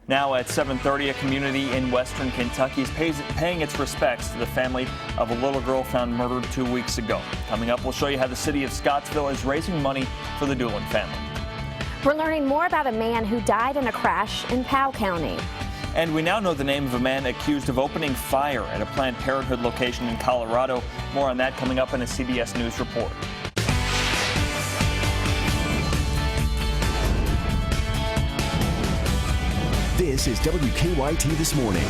Now at 7:30, a community in western Kentucky is paying its respects to the family of a little girl found murdered 2 weeks ago. Coming up, we'll show you how the city of Scottsville is raising money for the Doolin family. We're learning more about a man who died in a crash in Powell County. And we now know the name of a man accused of opening fire at a Planned Parenthood location in Colorado. More on that coming up in a CBS News report. This is WKYT This Morning.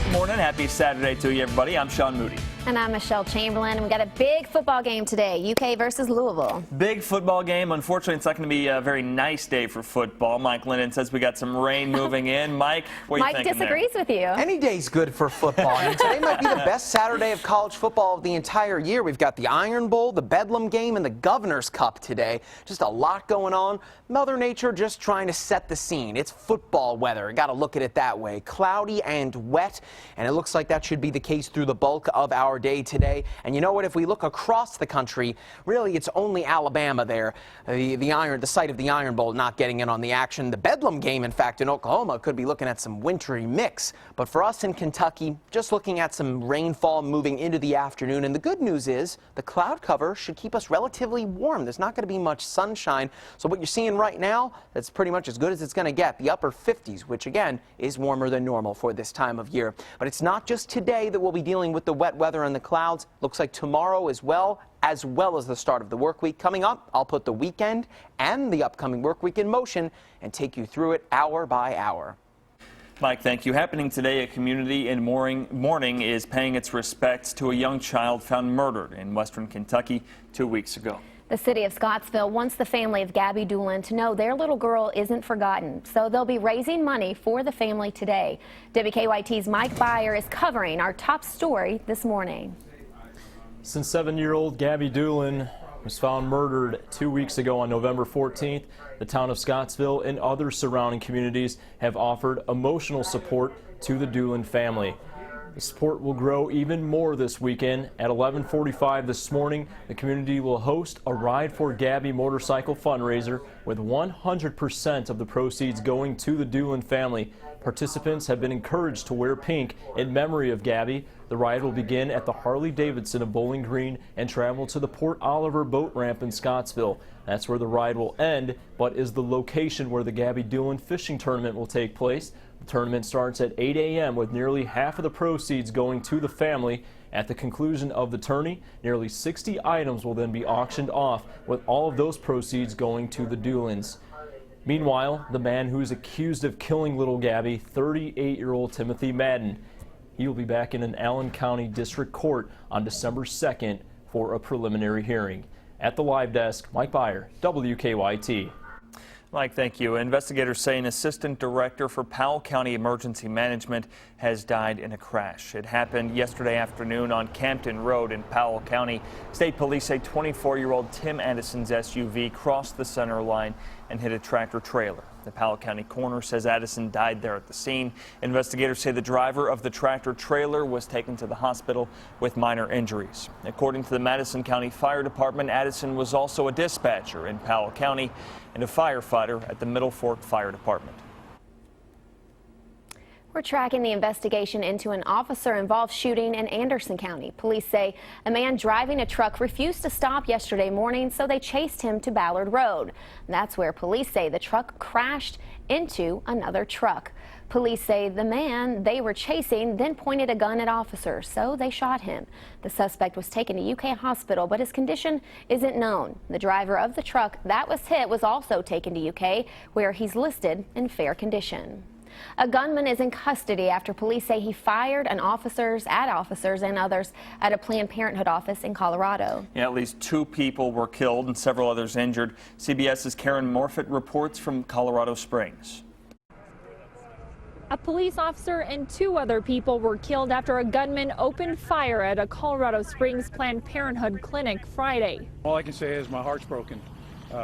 Good morning. Happy Saturday to you, everybody. I'm Sean Moody. And I'm Michelle Chamberlain. We got a big football game today, UK versus Louisville. Big football game. Unfortunately, it's not going to be a very nice day for football. Mike Linden says we got some rain moving in. Mike, what are you thinking there? Mike disagrees with you. Any day's good for football. I mean, today might be the best Saturday of college football of the entire year. We've got the Iron Bowl, the Bedlam game, and the Governor's Cup today. Just a lot going on. Mother Nature just trying to set the scene. It's football weather. Got to look at it that way. Cloudy and wet, and it looks like that should be the case through the bulk of our day today. And you know what? If we look across the country, really it's only Alabama there. The site of the Iron Bowl not getting in on the action. The Bedlam game, in fact, in Oklahoma could be looking at some wintry mix. But for us in Kentucky, just looking at some rainfall moving into the afternoon. And the good news is the cloud cover should keep us relatively warm. There's not going to be much sunshine. So what you're seeing right now, that's pretty much as good as it's going to get. The upper 50s, which again is warmer than normal for this time of year. But it's not just today that we'll be dealing with the wet weather and the clouds. Looks like tomorrow as well as the start of the work week. Coming up, I'll put the weekend and the upcoming work week in motion and take you through it hour by hour. Mike, thank you. Happening today, a community in Mourning is paying its respects to a young child found murdered in western Kentucky 2 weeks ago. The city of Scottsville wants the family of Gabby Doolin to know their little girl isn't forgotten, so they'll be raising money for the family today. WKYT's Mike Byer is covering our top story this morning. Since 7-year-old Gabby Doolin was found murdered 2 weeks ago on November 14th, the town of Scottsville and other surrounding communities have offered emotional support to the Doolin family. The support will grow even more this weekend. At 11:45 this morning, the community will host a Ride for Gabby motorcycle fundraiser with 100% of the proceeds going to the Doolin family. Participants have been encouraged to wear pink in memory of Gabby. The ride will begin at the Harley-Davidson of Bowling Green and travel to the Port Oliver boat ramp in Scottsville. That's where the ride will end, but is the location where the Gabby Doolin fishing tournament will take place. The tournament starts at 8 a.m. with nearly half of the proceeds going to the family. At the conclusion of the tourney, nearly 60 items will then be auctioned off, with all of those proceeds going to the Doolins. Meanwhile, the man who is accused of killing little Gabby, 38-year-old Timothy Madden, he will be back in an Allen County District Court on December 2nd for a preliminary hearing. At the live desk, Mike Byer, WKYT. Mike, thank you. Investigators say an assistant director for Powell County Emergency Management has died in a crash. It happened yesterday afternoon on Campton Road in Powell County. State police say 24-year-old Tim Addison's SUV crossed the center line and hit a tractor trailer. The Powell County coroner says Addison died there at the scene. Investigators say the driver of the tractor trailer was taken to the hospital with minor injuries. According to the Madison County Fire Department, Addison was also a dispatcher in Powell County and a firefighter at the Middle Fork Fire Department. We're tracking the investigation into an officer-involved shooting in Anderson County. Police say a man driving a truck refused to stop yesterday morning, so they chased him to Ballard Road. That's where police say the truck crashed into another truck. Police say the man they were chasing then pointed a gun at officers, so they shot him. The suspect was taken to UK hospital, but his condition isn't known. The driver of the truck that was hit was also taken to UK, where he's listed in fair condition. A gunman is in custody after police say he fired at officers and others at a Planned Parenthood office in Colorado. Yeah, at least 2 people were killed and several others injured. CBS's Karen Morfitt reports from Colorado Springs. A police officer and 2 other people were killed after a gunman opened fire at a Colorado Springs Planned Parenthood clinic Friday. All I can say is my heart's broken.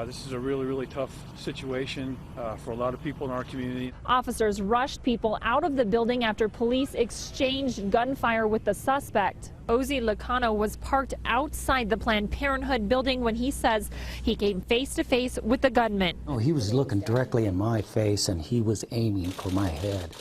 This is a really tough situation for a lot of people in our community. Officers rushed people out of the building after police exchanged gunfire with the suspect. Ozzy Lacano was parked outside the Planned Parenthood building when he says he came face to face with the gunman. Oh, he was looking directly in my face and he was aiming for my head.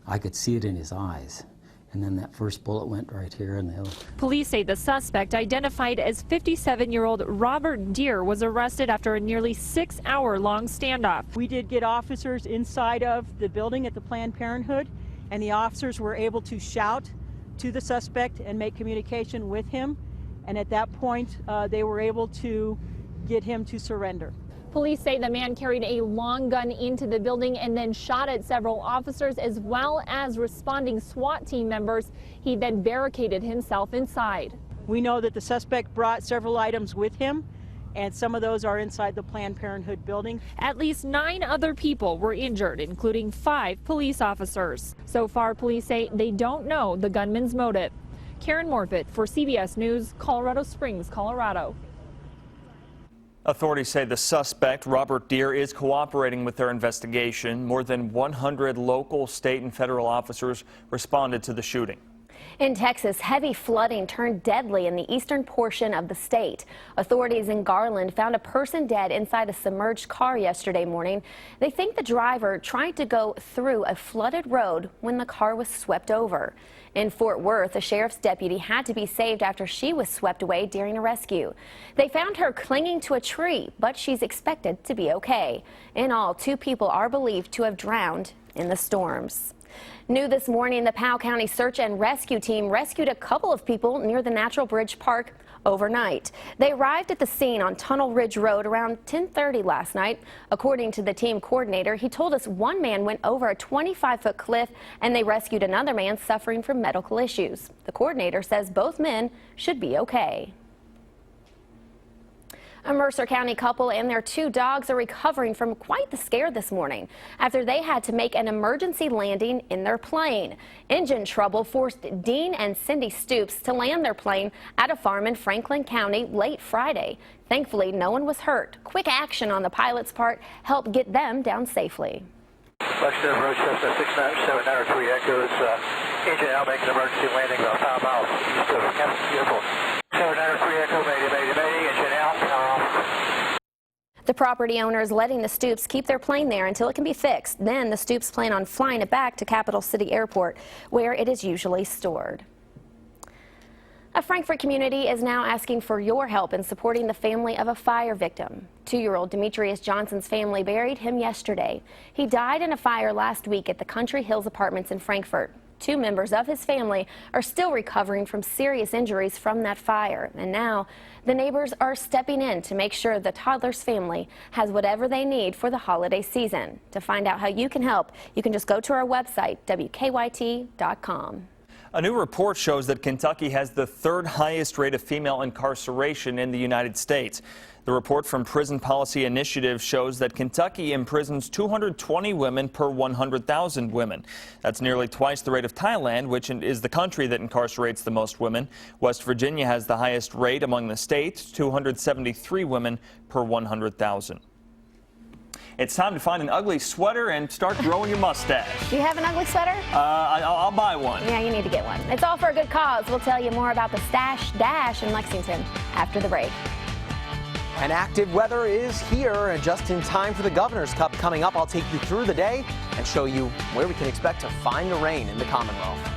I could see it in his eyes. And then that first bullet went right here in the hill. Police say the suspect, identified as 57-year-old Robert Deere, was arrested after a nearly 6-hour-long standoff. We did get officers inside of the building at the Planned Parenthood, and the officers were able to shout to the suspect and make communication with him. And at that point, they were able to get him to surrender. Police say the man carried a long gun into the building and then shot at several officers as well as responding SWAT team members. He then barricaded himself inside. We know that the suspect brought several items with him, and some of those are inside the Planned Parenthood building. At least 9 other people were injured, including 5 police officers. So far, police say they don't know the gunman's motive. Karen Morfitt for CBS News, Colorado Springs, Colorado. Authorities say the suspect, Robert Deere, is cooperating with their investigation. More than 100 local, state, and federal officers responded to the shooting. In Texas, heavy flooding turned deadly in the eastern portion of the state. Authorities in Garland found a person dead inside a submerged car yesterday morning. They think the driver tried to go through a flooded road when the car was swept over. In Fort Worth, a sheriff's deputy had to be saved after she was swept away during a rescue. They found her clinging to a tree, but she's expected to be okay. In all, 2 people are believed to have drowned in the storms. New this morning, the Powell County Search and Rescue Team rescued a couple of people near the Natural Bridge Park overnight. They arrived at the scene on Tunnel Ridge Road around 10:30 last night. According to the team coordinator, he told us one man went over a 25-foot cliff and they rescued another man suffering from medical issues. The coordinator says both men should be okay. A Mercer County couple and their 2 dogs are recovering from quite the scare this morning after they had to make an emergency landing in their plane. Engine trouble forced Dean and Cindy Stoops to land their plane at a farm in Franklin County late Friday. Thankfully, no one was hurt. Quick action on the pilot's part helped get them down safely. Western approach Cessna 697 Echoes, engine out making emergency landing about 5 miles east of Kansas Airport. 793 Echo, mayday, engine out. The property owner is letting the Stoops keep their plane there until it can be fixed. Then the Stoops plan on flying it back to Capital City Airport, where it is usually stored. A Frankfort community is now asking for your help in supporting the family of a fire victim. 2-year-old Demetrius Johnson's family buried him yesterday. He died in a fire last week at the Country Hills Apartments in Frankfort. 2 members of his family are still recovering from serious injuries from that fire. And now the neighbors are stepping in to make sure the toddler's family has whatever they need for the holiday season. To find out how you can help, you can just go to our website, WKYT.com. A new report shows that Kentucky has the 3rd highest rate of female incarceration in the United States. The report from Prison Policy Initiative shows that Kentucky imprisons 220 women per 100,000 women. That's nearly twice the rate of Thailand, which is the country that incarcerates the most women. West Virginia has the highest rate among the states, 273 women per 100,000. It's time to find an ugly sweater and start growing your mustache. Do you have an ugly sweater? I'll buy one. Yeah, you need to get one. It's all for a good cause. We'll tell you more about the Stash Dash in Lexington after the break. And active weather is here, and just in time for the Governor's Cup coming up. I'll take you through the day and show you where we can expect to find the rain in the Commonwealth.